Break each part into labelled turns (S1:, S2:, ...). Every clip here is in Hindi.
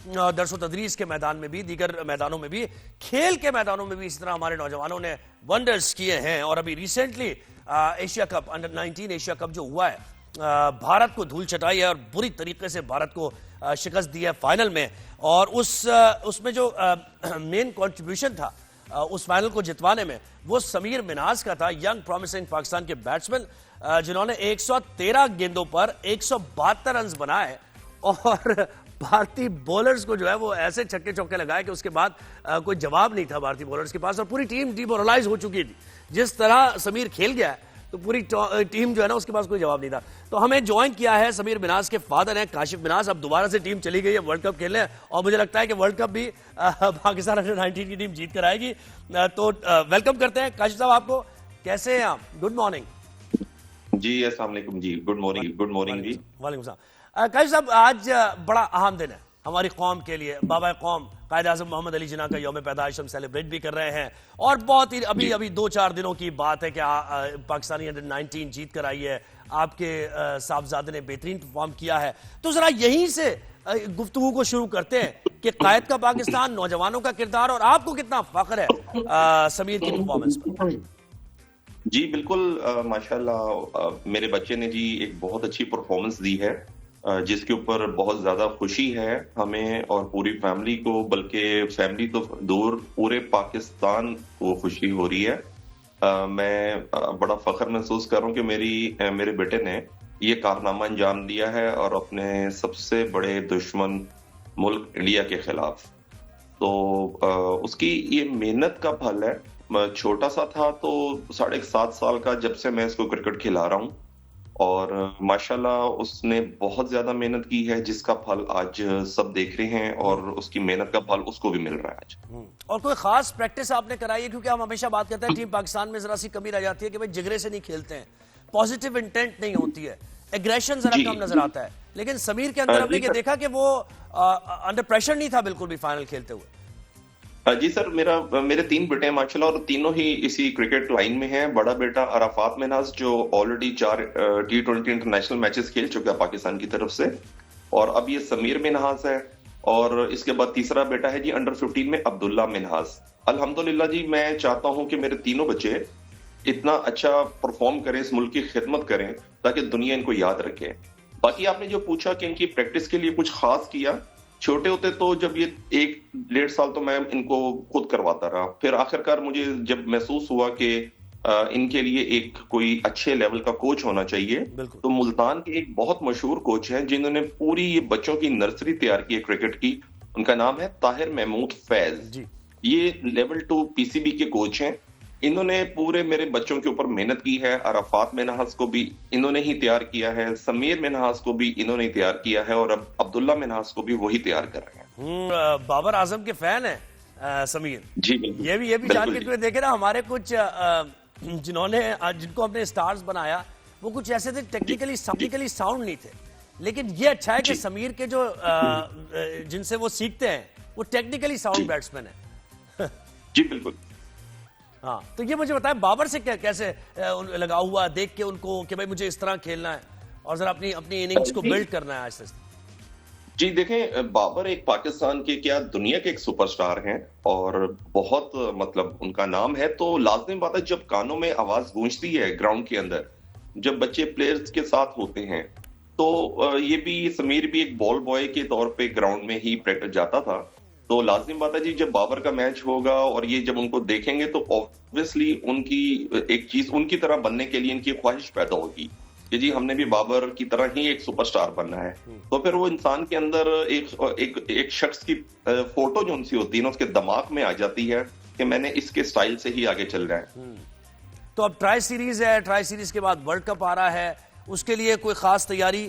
S1: दरसो तदरीस के मैदान में भी, दीगर मैदानों में भी, खेल के मैदानों में भी इस तरह हमारे नौजवानों ने वंडर्स किए हैं। और अभी recently Asia cup, under 19 Asia cup जो हुआ है, भारत को धूल चटाई है और बुरी तरीके से भारत को शिकस्त दी है फाइनल में। और उसमें जो मेन कंट्रीब्यूशन था उस फाइनल को जितवाने में, वो समीर मिन्हाज का था, यंग प्रॉमिसिंग पाकिस्तान के बैट्समैन, जिन्होंने 113 गेंदों पर 172 रन बनाए और भारतीय बॉलर्स को जो है वो ऐसे छक्के चौके लगाए कि उसके बाद कोई जवाब नहीं था भारतीय बॉलर्स के पास, और पूरी टीम डिमोरलाइज हो चुकी थी। जिस तरह समीर खेल गया है तो पूरी टीम जो है ना, उसके पास कोई जवाब नहीं था। तो हमें ज्वाइन किया है समीर मिन्हाज के फादर हैं काशिफ मिन्हाज। अब दोबारा से टीम चली गई है वर्ल्ड कप खेलने, और मुझे लगता है कि वर्ल्ड कप भी पाकिस्तान अंडर 19 की टीम जीत कर आएगी। तो वेलकम करते हैं काशिफ साहब आपको। कैसे हैं आप? गुड मॉर्निंग
S2: जी। अस्सलाम वालेकुम जी। Good morning. गुड मॉर्निंग जी।
S1: वालेकुम सलाम। काशिफ साहब, आज बड़ा अहम दिन है हमारी कौम के लिए। बाबा कौम कायद आज़म मोहम्मद अली जिन्ना का यौम पैदाइश हम सेलिब्रेट भी कर रहे हैं, और बहुत ही अभी 2-4 दिनों की बात है कि पाकिस्तानी अंडर 19 जीत कर आई है। आपके साहबजादे ने बेहतरीन परफॉर्म किया है। तो जरा यहीं से गुफ्तगू को शुरू करते हैं कि कायद का पाकिस्तान, नौजवानों का किरदार, और आपको कितना फख्र है समीर की परफॉर्मेंस पर।
S2: जी बिल्कुल, माशाल्लाह मेरे बच्चे ने जी एक बहुत अच्छी परफॉर्मेंस दी है, जिसके ऊपर बहुत ज्यादा खुशी है हमें और पूरी फैमिली को, बल्कि फैमिली तो दूर, पूरे पाकिस्तान को खुशी हो रही है। मैं बड़ा फख्र महसूस कर रहा हूँ कि मेरे बेटे ने ये कारनामा अंजाम दिया है, और अपने सबसे बड़े दुश्मन मुल्क इंडिया के खिलाफ। तो उसकी ये मेहनत का फल है। छोटा सा था तो 7.5 साल का, जब से मैं इसको क्रिकेट खिला रहा हूँ, और माशाल्लाह उसने बहुत ज्यादा मेहनत की है, जिसका फल आज सब देख रहे हैं, और उसकी मेहनत का फल उसको भी मिल रहा है आज।
S1: और कोई खास प्रैक्टिस आपने कराई है? क्योंकि हम हमेशा बात करते हैं टीम पाकिस्तान में जरा सी कमी रह जाती है कि भाई जिगरे से नहीं खेलते हैं, पॉजिटिव इंटेंट नहीं होती है, एग्रेशन जरा कम नजर आता है। लेकिन समीर के अंदर हमने ये देखा कि वो अंडर प्रेशर नहीं था बिल्कुल भी फाइनल खेलते हुए।
S2: जी सर, मेरे 3 बेटे हैं माशाल्लाह, और तीनों ही इसी क्रिकेट लाइन में हैं। बड़ा बेटा अराफात मिन्हाज, जो ऑलरेडी 4 T20 इंटरनेशनल मैचेस खेल चुका है पाकिस्तान की तरफ से, और अब ये समीर मिन्हाज है। और इसके बाद तीसरा बेटा है जी अंडर 15 में अब्दुल्ला मिन्हाज। अल्हम्दुलिल्लाह जी, मैं चाहता हूं कि मेरे तीनों बच्चे इतना अच्छा परफॉर्म करें, इस मुल्क की खिदमत करें, ताकि दुनिया इनको याद रखे। बाकी आपने जो पूछा कि इनकी प्रैक्टिस के लिए कुछ खास किया, छोटे होते तो जब ये 1-1.5 साल तो मैं इनको खुद करवाता रहा, फिर आखिरकार मुझे जब महसूस हुआ कि इनके लिए एक कोई अच्छे लेवल का कोच होना चाहिए, तो मुल्तान के एक बहुत मशहूर कोच हैं जिन्होंने पूरी ये बच्चों की नर्सरी तैयार की है क्रिकेट की। उनका नाम है ताहिर महमूद फैज। ये लेवल 2 पीसीबी के कोच हैं। इन्होंने पूरे मेरे बच्चों के ऊपर मेहनत की है। अराफात मिन्हाज को भी इन्होंने ही तैयार किया है, समीर मिन्हाज को भी इन्होंने तैयार किया है, और अब अब्दुल्ला मिन्हाज को भी वही तैयार कर रहे हैं।
S1: बाबर आजम के फैन है समीर
S2: जी।
S1: ये भी जान के देखे ना, हमारे कुछ जिनको हमने स्टार्स बनाया वो कुछ ऐसे थे, टेक्निकली साउंड नहीं थे, लेकिन ये अच्छा है कि समीर के जो जिनसे वो सीखते हैं वो टेक्निकली साउंड बैट्समैन है।
S2: जी बिल्कुल।
S1: हाँ, तो ये मुझे बताएं, बाबर से कैसे लगा हुआ देख के उनको कि भाई मुझे इस तरह खेलना है और जरा अपनी इनिंग्स को बिल्ड करना है आज से।
S2: जी देखें, बाबर एक पाकिस्तान के, क्या दुनिया के एक सुपरस्टार हैं, और बहुत मतलब उनका नाम है। तो लाज़िम बात है, जब कानों में आवाज गूंजती है ग्राउंड के अंदर, जब बच्चे प्लेयर्स के साथ होते हैं, तो ये भी, समीर भी एक बॉल बॉय के तौर पे ग्राउंड में ही प्रैक्टिस जाता था। तो लाजिम बात है जी, जब बाबर का मैच होगा और ये जब उनको देखेंगे, तो ऑब्वियसली उनकी एक चीज, उनकी तरह बनने के लिए इनकी ख्वाहिश पैदा होगी कि जी हमने भी बाबर की तरह ही एक सुपरस्टार बनना है। तो फिर वो इंसान के अंदर एक शख्स की फोटो जो उनसी होती है ना, उसके दिमाग में आ जाती है कि मैंने इसके स्टाइल से ही आगे चल रहा है।
S1: तो अब ट्राई सीरीज है, ट्राई सीरीज के बाद वर्ल्ड कप आ रहा है, उसके लिए कोई खास तैयारी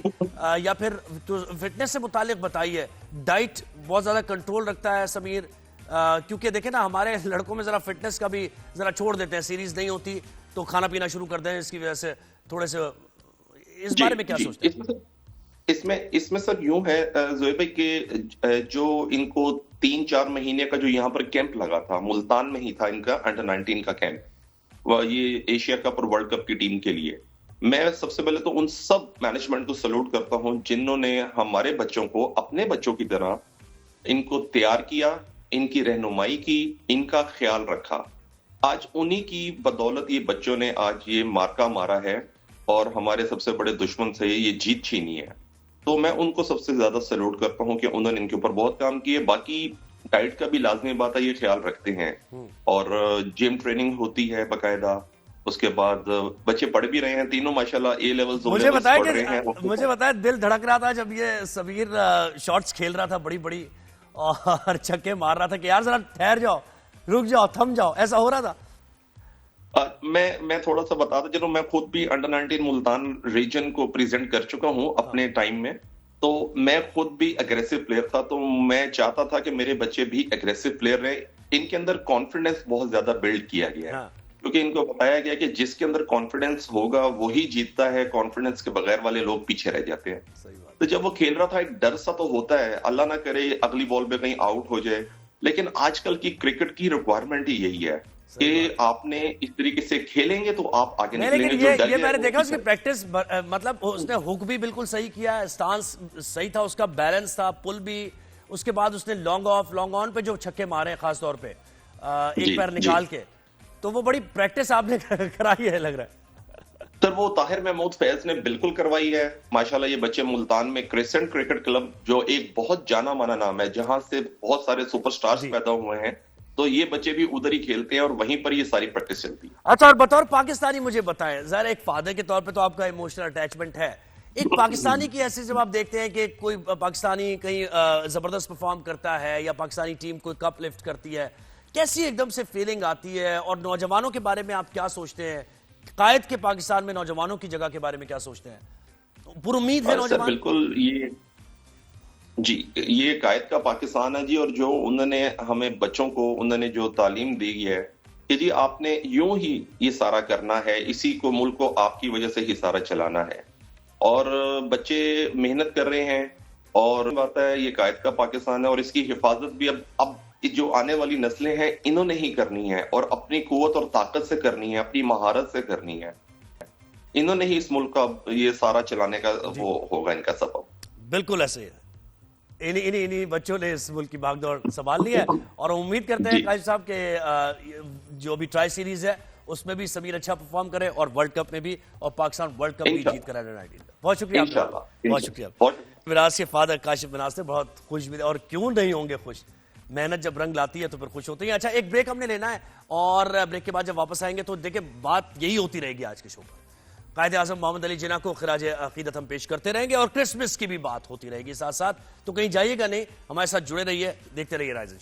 S1: या फिर तो फिटनेस से मुतालिक बताइए। डाइट बहुत ज्यादा कंट्रोल रखता है समीर, क्योंकि देखें ना, हमारे लड़कों में जरा फिटनेस का भी जरा छोड़ देते हैं, सीरीज नहीं होती तो खाना पीना शुरू कर दें, इसकी वजह से थोड़े से, इस बारे में क्या सोचते हैं?
S2: इसमें सर यूं है जोएब भाई के, जो इनको 3-4 महीने का जो यहाँ पर कैंप लगा था, मुल्तान में ही था इनका अंडर 19 का कैंप, ये एशिया कप और वर्ल्ड कप की टीम के लिए। मैं सबसे पहले तो उन सब मैनेजमेंट को सैल्यूट करता हूं जिन्होंने हमारे बच्चों को अपने बच्चों की तरह इनको तैयार किया, इनकी रहनुमाई की, इनका ख्याल रखा। आज उन्हीं की बदौलत ये बच्चों ने आज ये मार्का मारा है और हमारे सबसे बड़े दुश्मन से ये जीत छीनी है। तो मैं उनको सबसे ज्यादा सैल्यूट करता हूं कि उन्होंने इनके ऊपर बहुत काम किए। बाकी डाइट का भी लाजमी बात है, ये ख्याल रखते हैं और जिम ट्रेनिंग होती है बकायदा। उसके बाद बच्चे पढ़ भी रहे हैं, तीनों माशाल्लाह ए लेवल्स
S1: मुझे बताया
S2: पढ़ रहे हैं।
S1: मुझे बताया दिल धड़क रहा था जब ये सबीर शॉट्स खेल रहा था बड़ी बड़ी और छक्के मार रहा था कि यार जरा ठहर जाओ, रुक जाओ, थम जाओ, ऐसा हो रहा था।
S2: मैं थोड़ा सा बता दूं, चलो मैं खुद भी अंडर 19 मुल्तान रीजन को प्रेजेंट कर चुका हूं अपने टाइम में। तो मैं खुद भी अग्रेसिव प्लेयर था, तो मैं चाहता था कि मेरे बच्चे भी अग्रेसिव प्लेयर रहे। इनके अंदर कॉन्फिडेंस बहुत ज्यादा बिल्ड किया गया है, क्योंकि इनको बताया गया कि जिसके अंदर कॉन्फिडेंस होगा वही जीतता है, कॉन्फिडेंस के बगैर वाले लोग पीछे रह जाते हैं। तो जब वो खेल रहा था एक डर सा तो होता है, अल्लाह ना करे अगली बॉल पे कहीं आउट हो जाए। लेकिन आजकल की क्रिकेट की रिक्वायरमेंट ही यही है कि आपने इस तरीके से खेलेंगे तो आप आगे निकलेंगे।
S1: लेकिन ये मैंने देखा उसकी प्रैक्टिस, मतलब उसने हुक भी बिल्कुल सही किया, स्टांस सही था उसका, बैलेंस था, पुल भी। उसके बाद उसने लॉन्ग ऑफ लॉन्ग ऑन पे जो छक्के मारे खास तौर पे एक पैर निकाल के, तो वो बड़ी प्रैक्टिस आपने कराई है लग रहा है।
S2: सर वो ताहिर महमूद फैज ने बिल्कुल करवाई है माशाल्लाह। ये बच्चे मुल्तान में क्रिसेंट क्रिकेट क्लब, जो एक बहुत जाना माना नाम है, जहां से बहुत सारे सुपरस्टार्स पैदा हुए हैं, तो ये बच्चे भी उधर ही खेलते हैं और वहीं पर ये सारी प्रैक्टिस चलती है।
S1: अच्छा, और बतौर पाकिस्तानी मुझे बताएं, जरा एक फादर के तौर पे तो आपका इमोशनल अटैचमेंट है, एक पाकिस्तानी की ऐसे जब आप देखते हैं कि कोई पाकिस्तानी कहीं जबरदस्त परफॉर्म करता है या पाकिस्तानी टीम कोई कप लिफ्ट करती है, कैसी एकदम से फीलिंग आती है? और नौजवानों के बारे में आप क्या सोचते हैं? कायद के पाकिस्तान में नौजवानों की जगह के बारे में क्या सोचते हैं? पूरी उम्मीद है नौजवान?
S2: बिल्कुल, ये कायद का पाकिस्तान है जी। और जो उन्होंने हमें बच्चों को उन्होंने जो तालीम दी है कि जी आपने यूं ही ये सारा करना है, इसी को मुल्क को आपकी वजह से ही सारा चलाना है। और बच्चे मेहनत कर रहे हैं और बात है ये कायद का पाकिस्तान है और इसकी हिफाजत भी अब जो आने वाली नस्लें हैं इन्होंने ही करनी है और अपनी कुव्वत और ताकत से करनी है, अपनी महारत से करनी है। इन्होंने ही इस मुल्क का ये सारा चलाने का वो होगा इनका सबब।
S1: बिल्कुल ऐसे है, इन्हीं बच्चों ने इस मुल्क की भागदौड़ संभाल ली है और उम्मीद करते हैं काशिफ साहब के जो भी ट्राई सीरीज है उसमें भी समीर अच्छा परफॉर्म करे और वर्ल्ड कप में भी, और पाकिस्तान वर्ल्ड कप भी जीत कर आए। बहुत शुक्रिया आपका, बहुत शुक्रिया। मिराज के फादर काशिफ मिनाज से बहुत खुश भी, और क्यों नहीं होंगे खुश, मेहनत जब रंग लाती है तो फिर खुश होते हैं। अच्छा, एक ब्रेक हमने लेना है और ब्रेक के बाद जब वापस आएंगे तो देखिए बात यही होती रहेगी आज के शो पर। कायद-ए-आज़म मोहम्मद अली जिन्ना को खिराज अकीदत हम पेश करते रहेंगे और क्रिसमस की भी बात होती रहेगी साथ साथ, तो कहीं जाइएगा नहीं, हमारे साथ जुड़े रहिए, देखते रहिए राइज़।